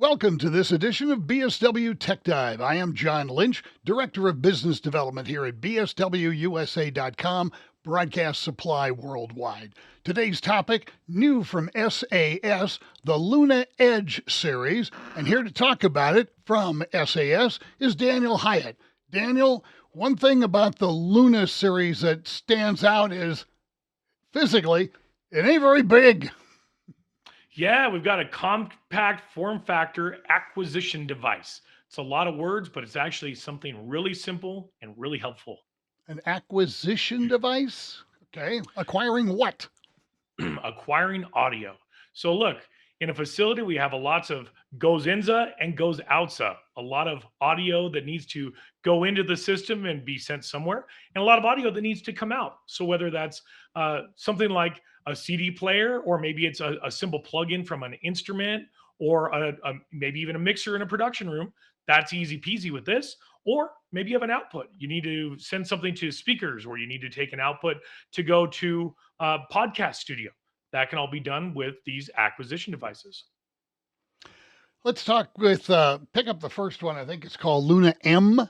Welcome to this edition of BSW Tech Dive. I am John Lynch, Director of Business Development here at BSWUSA.com, Broadcast Supply Worldwide. Today's topic, new from SAS, the Luna Edge series. And here to talk about it from SAS is Daniel Hyatt. Daniel, one thing about the Luna series that stands out is physically, it ain't very big. Yeah, we've got a compact form factor acquisition device. It's a lot of words, but it's actually something really simple and really helpful. An acquisition device? Okay. Acquiring what? Acquiring audio. So look, in a facility, we have a lots of goes inza and goes outsa. A lot of audio that needs to go into the system and be sent somewhere, and a lot of audio that needs to come out. So whether that's something like a CD player, or maybe it's a simple plug-in from an instrument, or maybe even a mixer in a production room, that's easy peasy with this. Or maybe you have an output. You need to send something to speakers, or you need to take an output to go to a podcast studio. That can all be done with these acquisition devices. Let's talk with, pick up the first one. I think it's called Luna M.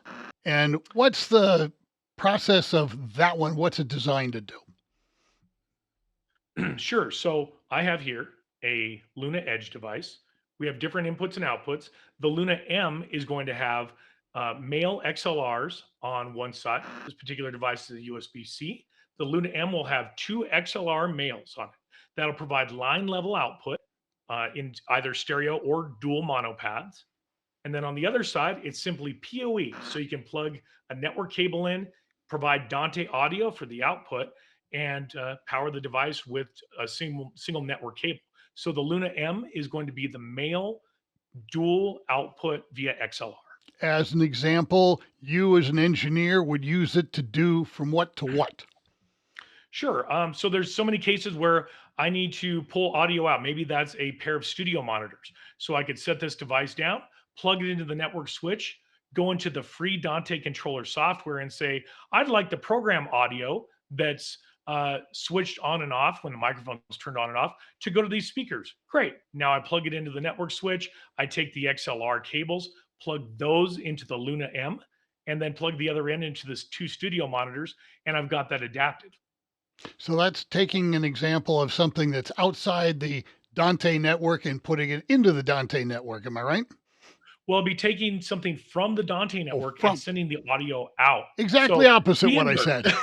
And what's the process of that one? What's it designed to do? Sure. So I have here a Luna Edge device. We have different inputs and outputs. The Luna M is going to have male XLRs on one side. This particular device is a USB-C. The Luna M will have two XLR males on it. That'll provide line level output in either stereo or dual mono pads. And then on the other side, it's simply PoE. So you can plug a network cable in, provide DANTE audio for the output, and power the device with a single network cable. So the Luna M is going to be the male dual output via XLR. As an example, you as an engineer would use it to do from what to what? Sure. So there's so many cases where I need to pull audio out. Maybe that's a pair of studio monitors. So I could set this device down, plug it into the network switch, go into the free Dante controller software and say, I'd like the program audio that's switched on and off when the microphone is turned on and off to go to these speakers. Great. Now I plug it into the network switch. I take the XLR cables, plug those into the Luna M, and then plug the other end into this two studio monitors, and I've got that adapted. So that's taking an example of something that's outside the Dante network and putting it into the Dante network. Am I right? Well, I'll be taking something from the Dante Oh, network and from sending the audio out. exactly So opposite the what I invert. said.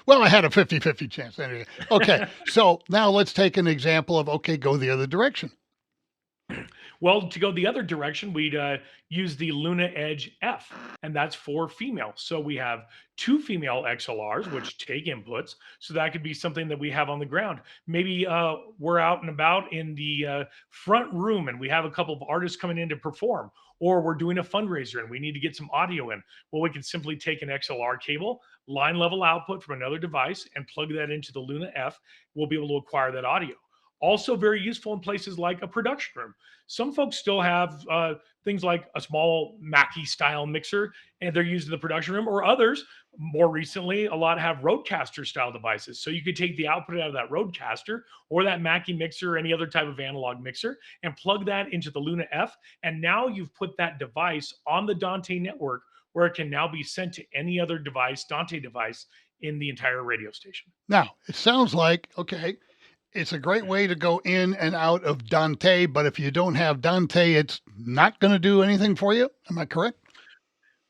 Well, I had a 50-50 chance anyway. Okay. So now let's take an example of, okay, go the other direction. Well, to go the other direction, we'd use the Luna Edge F, and that's for female. So we have two female XLRs, which take inputs. So that could be something that we have on the ground. Maybe we're out and about in the front room and we have a couple of artists coming in to perform, or we're doing a fundraiser and we need to get some audio in. Well, we can simply take an XLR cable, line level output from another device, and plug that into the Luna F. We'll be able to acquire that audio. Also, very useful in places like a production room. Some folks still have things like a small Mackie style mixer and they're used in the production room, or others, more recently, a lot have Roadcaster style devices. So you could take the output out of that Roadcaster or that Mackie mixer or any other type of analog mixer and plug that into the Luna F. And now you've put that device on the Dante network where it can now be sent to any other device, Dante device, in the entire radio station. Now, it sounds like, okay, it's a great way to go in and out of Dante, but if you don't have Dante, it's not going to do anything for you. Am I correct?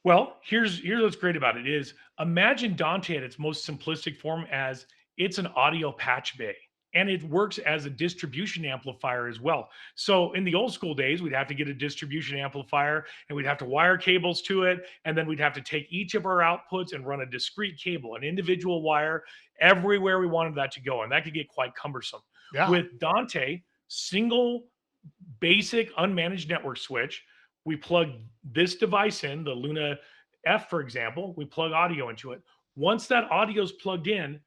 Well, here's what's great about it is imagine Dante at its most simplistic form as it's an audio patch bay. And it works as a distribution amplifier as well. So in the old school days, we'd have to get a distribution amplifier and we'd have to wire cables to it. And then we'd have to take each of our outputs and run a discrete cable, an individual wire everywhere we wanted that to go. And that could get quite cumbersome. Yeah. With Dante, single basic unmanaged network switch. We plug this device in, the Luna F, for example, we plug audio into it. Once that audio is plugged in,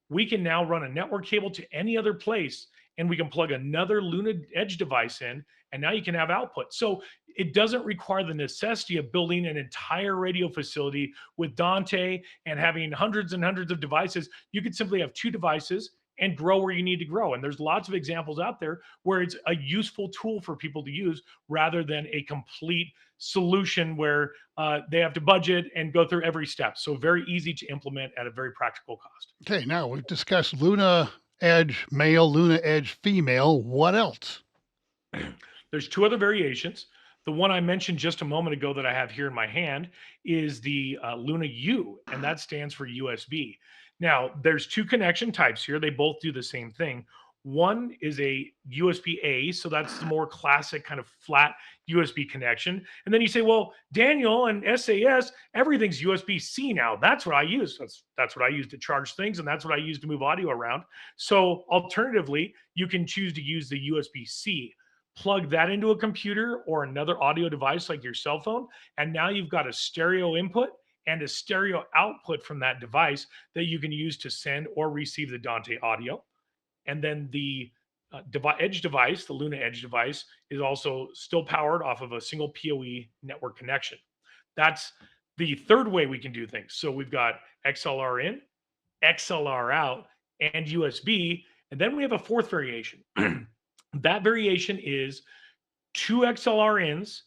we can now run a network cable to any other place and we can plug another Luna Edge device in, and now you can have output. So it doesn't require the necessity of building an entire radio facility with Dante and having hundreds and hundreds of devices. You could simply have two devices and grow where you need to grow. And there's lots of examples out there where it's a useful tool for people to use rather than a complete solution where they have to budget and go through every step. So very easy to implement at a very practical cost. Okay, now we've discussed Luna Edge male, Luna Edge female. What else? There's two other variations. The one I mentioned just a moment ago that I have here in my hand is the Luna U, and that stands for USB. Now, there's two connection types here. They both do the same thing. One is a USB A, so that's the more classic kind of flat USB connection. And then you say, well, Daniel and SAS, everything's USB C now. That's what I use. That's what I use to charge things, and that's what I use to move audio around. So, alternatively, you can choose to use the USB C, plug that into a computer or another audio device like your cell phone, and now you've got a stereo input and a stereo output from that device that you can use to send or receive the Dante audio. And then the edge device, the Luna Edge device, is also still powered off of a single PoE network connection. That's the third way we can do things. So we've got XLR in, XLR out, and USB. And then we have a fourth variation. That variation is two XLR ins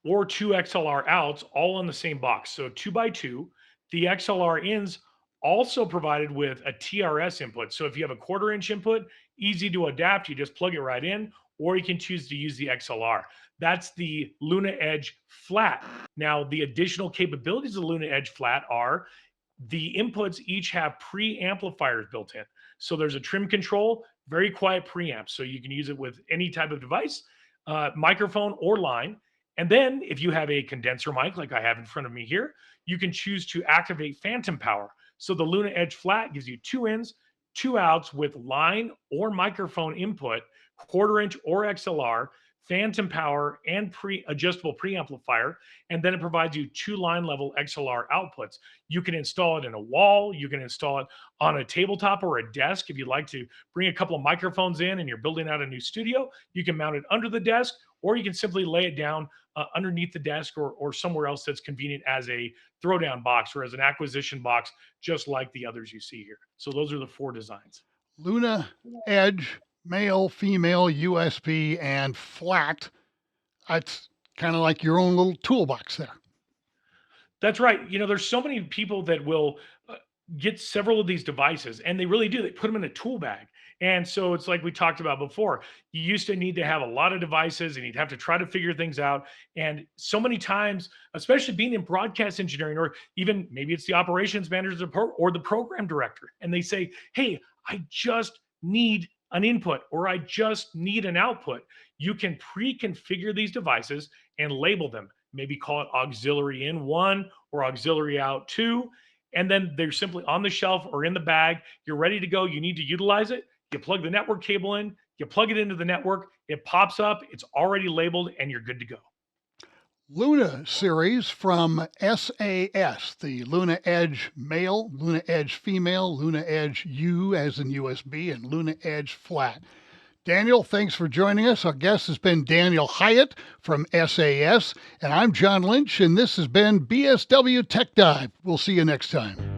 or two XLR outs all on the same box. So 2x2. The XLR ins also provided with a TRS input. So if you have a 1/4 inch input, easy to adapt. You just plug it right in, or you can choose to use the XLR. That's the Luna Edge Flat. Now, the additional capabilities of the Luna Edge Flat are the inputs each have preamplifiers built in. So there's a trim control, very quiet preamp. So you can use it with any type of device, microphone or line. And then if you have a condenser mic like I have in front of me here, you can choose to activate phantom power. So the Luna Edge Flat gives you two ins, two outs with line or microphone input, 1/4 inch or XLR, phantom power, and adjustable preamplifier. And then it provides you two line level XLR outputs. You can install it in a wall. You can install it on a tabletop or a desk. If you'd like to bring a couple of microphones in and you're building out a new studio, you can mount it under the desk, or you can simply lay it down underneath the desk or somewhere else that's convenient as a throwdown box or as an acquisition box, just like the others you see here. So those are the four designs. Luna Edge, male, female, USB, and flat. It's kind of like your own little toolbox there. That's right. There's so many people that will get several of these devices, and they really do. They put them in a tool bag. And so it's like we talked about before. You used to need to have a lot of devices and you'd have to try to figure things out. And so many times, especially being in broadcast engineering, or even maybe it's the operations manager or the program director, and they say, hey, I just need an input or I just need an output. You can pre-configure these devices and label them. Maybe call it auxiliary in 1 or auxiliary out 2. And then they're simply on the shelf or in the bag. You're ready to go. You need to utilize it. You plug the network cable in, you plug it into the network, it pops up, it's already labeled, and you're good to go. Luna series from SAS, the Luna Edge male, Luna Edge female, Luna Edge U as in USB, and Luna Edge flat. Daniel, thanks for joining us. Our guest has been Daniel Hyatt from SAS, and I'm John Lynch, and this has been BSW Tech Dive. We'll see you next time.